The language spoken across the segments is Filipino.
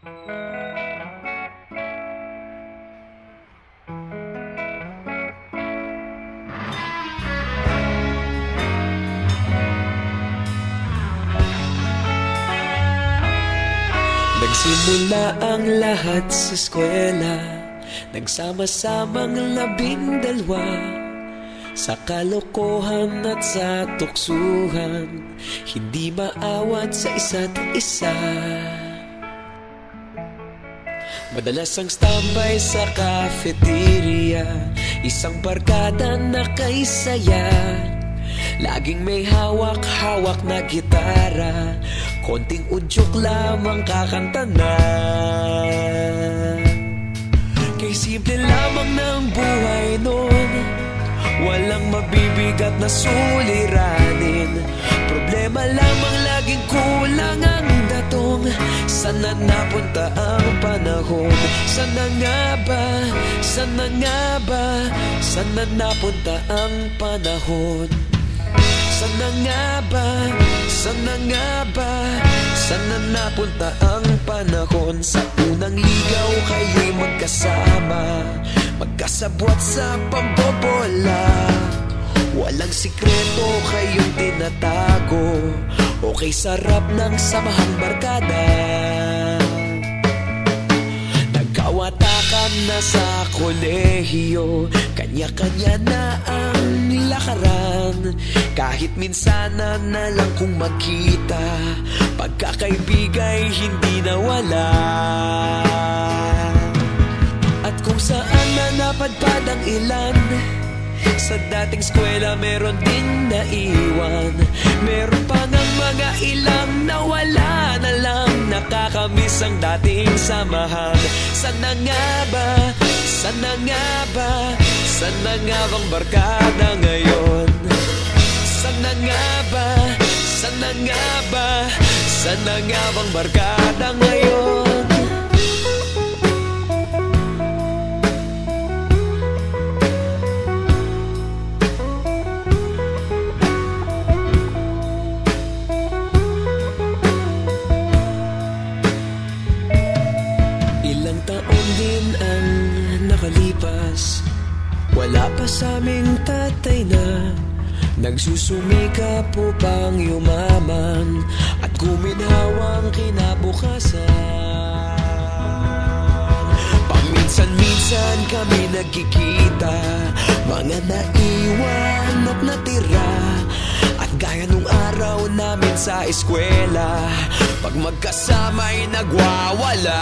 Nagsimula ang lahat sa eskwela, nagsama-samang 12 sa kalokohan at sa tuksuhan, hindi maawat sa isa't isa. Madalas ang standby sa cafeteria, isang barkada na kay saya. Laging may hawak-hawak na gitara, konting udyok lamang kakanta na. Kay simple lamang ng buhay nun, walang mabibigat na suliranin. Problema lamang laging kulang ang datong. Sana napunta ang panahon? Sana nga ba? Sana nga ba? Sana napunta ang panahon? Sana nga ba? Sana nga ba? Sana napunta ang panahon? Sa unang ligaw kayo'y magkasama, magkasabwat sa pambobola. Walang sikreto kayong tinatago, okay sarap ng samahang barkada. Nagkawatakan na sa kolehiyo, kanya-kanya na ang lakaran. Kahit minsan na lang kung magkita, pagkakaibigay hindi nawala. At kung saan na napadpad ang ilan, sa dating eskwela meron din naiwan. Meron pa ng mga ilang nawala na lang, nakakamiss ang dating samahan. Sana nga ba? Sana nga ba? Sana nga bang barkada ngayon? Sana nga ba? Sana nga ba? Sana nga bang barkada ngayon? Ilang taon din ang nakalipas, wala pa sa aming tatay na nagsusumikap upang yumaman at guminhawang kinabukasan. Paminsan-minsan kami nagkikita, mga naiwan at natira. At gaya nung araw namin sa eskwela, pag magkasama'y nagwawala.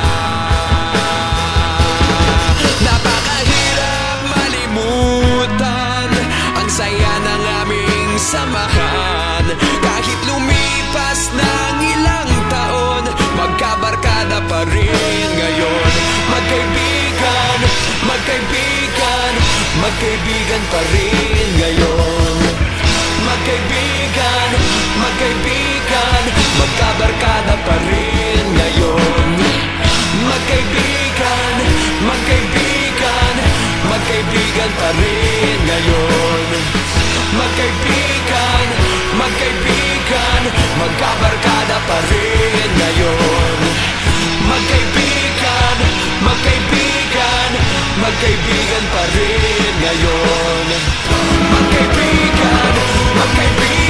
Napakahirap malimutan ang saya ng aming samahan. Kahit lumipas ng ilang taon, magkabarkada pa rin ngayon. Magkaibigan, magkaibigan, magkaibigan pa rin ngayon. Magkaibigan, magkaibigan, magkabarkada pa rin ngayon. Magkaibigan, magkaibigan, magkaibigan pa rin ngayon. Magkaibigan, magkaibigan, magkabarkada pa rin ngayon. Magkaibigan, magkaibigan, magkaibigan pa rin ngayon. Magkaibigan, magkaibigan,